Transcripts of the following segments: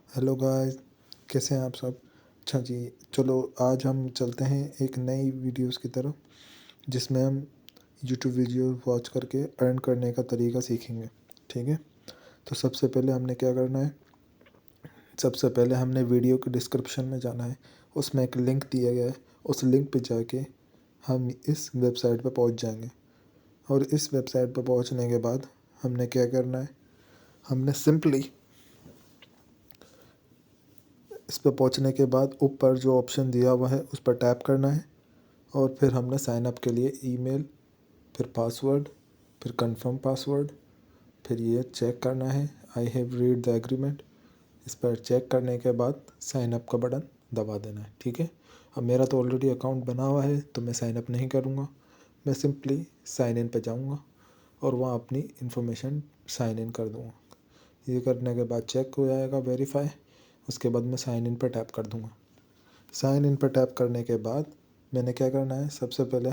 Hello guys, कैसे हैं आप सब? अच्छा जी, चलो आज हम चलते हैं एक नई वीडियोस की तरफ जिसमें हम यूट्यूब वीडियो वॉच करके अर्न करने का तरीका सीखेंगे। ठीक है, तो सबसे पहले हमने क्या करना है, सबसे पहले हमने वीडियो के डिस्क्रिप्शन में जाना है। उसमें एक लिंक दिया गया है, उस लिंक पे जाके हम इस वेबसाइट पे पहुंच जाएंगे। और इस वेबसाइट पे पहुंचने के बाद हमने क्या करना है, हमने सिंपली इस पर पहुंचने के बाद ऊपर जो ऑप्शन दिया हुआ है उस पर टैप करना है। और फिर हमने साइन अप के लिए ईमेल, फिर पासवर्ड, फिर कंफर्म पासवर्ड, फिर ये चेक करना है I have read the agreement. इस पर चेक करने के बाद साइन अप का बटन दबा देना है। ठीक है, अब मेरा तो ऑलरेडी अकाउंट बना हुआ है तो मैं साइन अप नहीं करूँगा। मैं सिंपली साइन इन पर जाऊँगा और वहाँ अपनी इन्फॉर्मेशन साइन इन कर दूँगा। ये करने के बाद चेक हो जाएगा वेरीफाई। उसके बाद मैं साइन इन पर टैप कर दूँगा। साइन इन पर टैप करने के बाद मैंने क्या करना है, सबसे पहले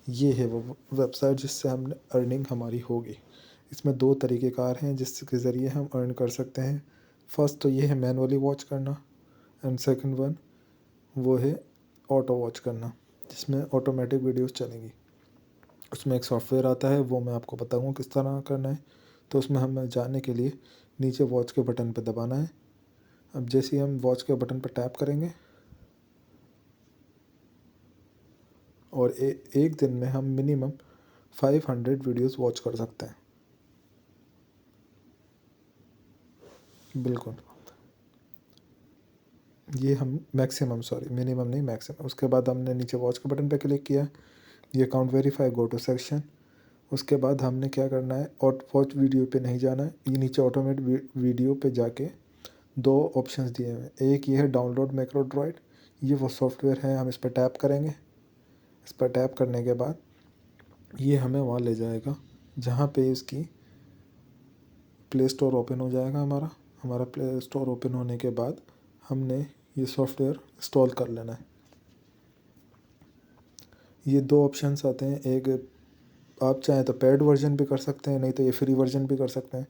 ये है वो वेबसाइट जिससे हमने अर्निंग हमारी होगी। इसमें दो तरीक़ेकार हैं जिसके ज़रिए हम अर्न कर सकते हैं। फर्स्ट तो ये है मैनुअली वॉच करना, एंड सेकंड वन वो है ऑटो वॉच करना, जिसमें ऑटोमेटिक वीडियोस चलेंगी। उसमें एक सॉफ्टवेयर आता है, वो मैं आपको बताऊँगा किस तरह करना है। तो उसमें हमें जाने के लिए नीचे वॉच के बटन पर दबाना है। अब जैसे ही हम वॉच के बटन पर टैप करेंगे और एक दिन में हम मिनिमम 500 वीडियोस वॉच कर सकते हैं। बिल्कुल, ये हम मैक्सिमम, सॉरी मिनिमम नहीं मैक्सिमम। उसके बाद हमने नीचे वॉच के बटन पे क्लिक किया, ये account verify, go to section. उसके बाद हमने क्या करना है, और वॉच वीडियो पे नहीं जाना है, ये नीचे ऑटोमेट वीडियो पे जाके दो ऑप्शंस दिए हुए हैं। एक ये है डाउनलोड मैक्रो ड्रॉइड, ये वो सॉफ्टवेयर है, हम इस पर टैप करेंगे। इस पर टैप करने के बाद ये हमें वहाँ ले जाएगा जहाँ पे इसकी प्ले स्टोर ओपन हो जाएगा। हमारा प्ले स्टोर ओपन होने के बाद हमने ये सॉफ्टवेयर इंस्टॉल कर लेना है। ये दो ऑप्शंस आते हैं, एक आप चाहें तो पेड वर्जन भी कर सकते हैं, नहीं तो ये फ्री वर्जन भी कर सकते हैं।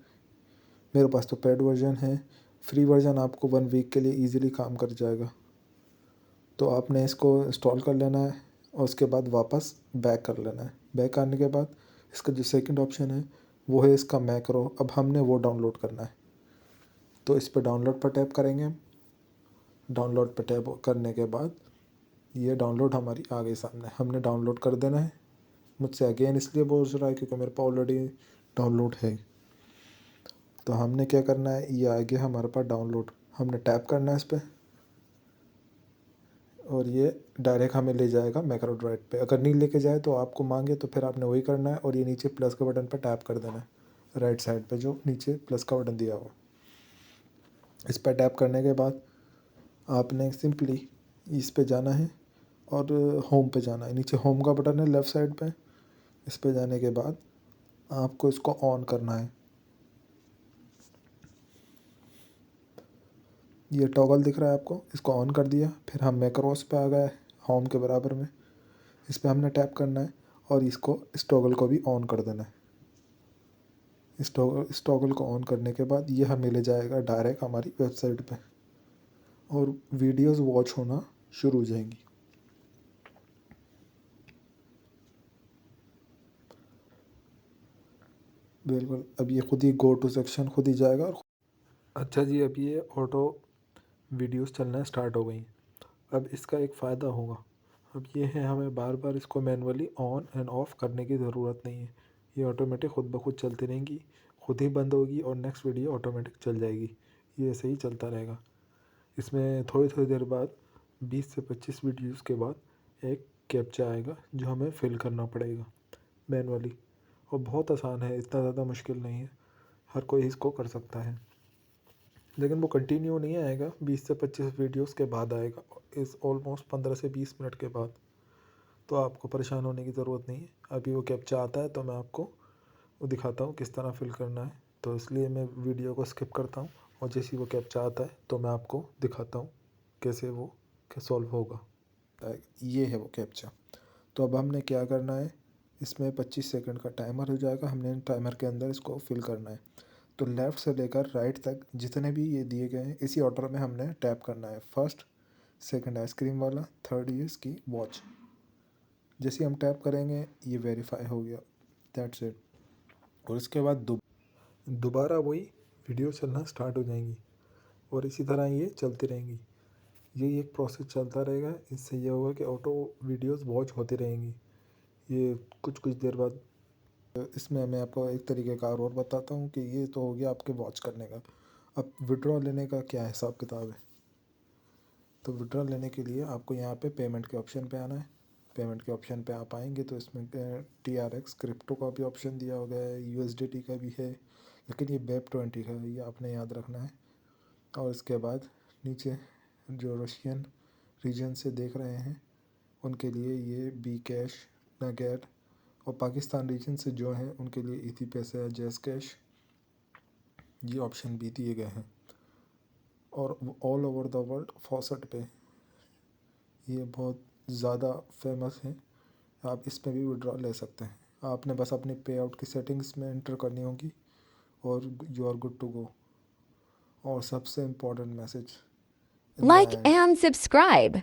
मेरे पास तो पेड वर्जन है। फ्री वर्जन आपको 1 वीक के लिए ईजिली काम कर जाएगा। तो आपने इसको इंस्टॉल कर लेना है और उसके बाद वापस बैक कर लेना है। बैक करने के बाद इसका जो सेकंड ऑप्शन है वो है इसका मैक्रो, अब हमने वो डाउनलोड करना है। तो इस पर डाउनलोड पर टैप करेंगे हम। डाउनलोड पर टैप करने के बाद ये डाउनलोड हमारी आ गई सामने, हमने डाउनलोड कर देना है। मुझसे अगेन इसलिए बोल रहा है क्योंकि मेरे पास ऑलरेडी डाउनलोड है। तो हमने क्या करना है, ये आ गया हमारे पास डाउनलोड, हमने टैप करना है इस पर और ये डायरेक्ट हमें ले जाएगा मैक्रो ड्राइव पे। अगर नहीं लेके जाए तो आपको मांगे तो फिर आपने वही करना है और ये नीचे प्लस के बटन पर टैप कर देना है, राइट साइड पे जो नीचे प्लस का बटन दिया हुआ। इस पर टैप करने के बाद आपने सिंपली इस पे जाना है और होम पे जाना है। नीचे होम का बटन है लेफ़्ट साइड पे, इस पे जाने के बाद आपको इसको ऑन करना है। ये टॉगल दिख रहा है आपको, इसको ऑन कर दिया। फिर हम मैक्रोस पे आ गए, होम के बराबर में। इस पर हमने टैप करना है और इसको, इस टॉगल को भी ऑन कर देना है। इस टॉगल को ऑन करने के बाद ये हमें ले जाएगा डायरेक्ट हमारी वेबसाइट पे और वीडियोस वॉच होना शुरू हो जाएंगी। बिल्कुल, अब ये खुद ही गो टू सेक्शन खुद ही जाएगा और अच्छा जी, अब ये ऑटो वीडियोस चलना स्टार्ट हो गई। अब इसका एक फ़ायदा होगा, अब ये है हमें बार बार इसको मैनुअली ऑन एंड ऑफ़ करने की ज़रूरत नहीं है। ये ऑटोमेटिक खुद ब खुद चलती रहेंगी, खुद ही बंद होगी और नेक्स्ट वीडियो ऑटोमेटिक चल जाएगी। ये ऐसे ही चलता रहेगा। इसमें थोड़ी थोड़ी देर बाद 20 से 25 वीडियोस के बाद एक कैप्चा आएगा जो हमें फिल करना पड़ेगा मैनुअली। और बहुत आसान है, इतना ज़्यादा मुश्किल नहीं है, हर कोई इसको कर सकता है। लेकिन वो कंटिन्यू नहीं आएगा, 20 से 25 वीडियोस के बाद आएगा, इस ऑलमोस्ट 15 से 20 मिनट के बाद। तो आपको परेशान होने की ज़रूरत नहीं है। अभी वो कैप्चा आता है तो मैं आपको वो दिखाता हूँ किस तरह फिल करना है। तो इसलिए मैं वीडियो को स्किप करता हूँ और जैसे ही वो कैप्चा आता है तो मैं आपको दिखाता हूँ कैसे वो सॉल्व होगा। ये है वो कैप्चा। तो अब हमने क्या करना है, इसमें 25 सेकंड का टाइमर हो जाएगा, हमने टाइमर के अंदर इसको फिल करना है। तो लेफ़्ट से लेकर राइट तक जितने भी ये दिए गए हैं इसी ऑर्डर में हमने टैप करना है। फर्स्ट, सेकंड आइसक्रीम वाला, थर्ड ये इसकी वॉच। जैसे हम टैप करेंगे ये वेरीफाई हो गया, दैट्स इट। और इसके बाद दोबारा वही वीडियो चलना स्टार्ट हो जाएंगी और इसी तरह ये चलती रहेंगी। यही एक प्रोसेस चलता रहेगा। इससे ये होगा कि ऑटो वीडियोस वॉच होती रहेंगी। ये कुछ देर बाद इसमें मैं आपको एक तरीक़ेकार और बताता हूँ कि ये तो हो गया आपके वॉच करने का। अब विड्रॉ लेने का क्या हिसाब किताब है। तो विड्रॉ लेने के लिए आपको यहाँ पे पेमेंट के ऑप्शन पे आना है। पेमेंट के ऑप्शन पे आप आएंगे तो इसमें TRX क्रिप्टो का भी ऑप्शन दिया हुआ है, USDT का भी है, लेकिन ये BEP20 का है, ये आपने याद रखना है। और इसके बाद नीचे जो रशियन रीजन से देख रहे हैं उनके लिए ये Bcash, नगेट, और पाकिस्तान रीजन से जो हैं उनके लिए ETH या जैज़ कैश, ये ऑप्शन भी दिए गए हैं। और all over the world faucet पे ये बहुत ज़्यादा फेमस है। आप इस पे भी विड्रॉ ले सकते हैं। आपने बस अपनी पे आउट की सेटिंग्स में एंटर करनी होगी और you are good to go. और सबसे important message, in the Like and and subscribe.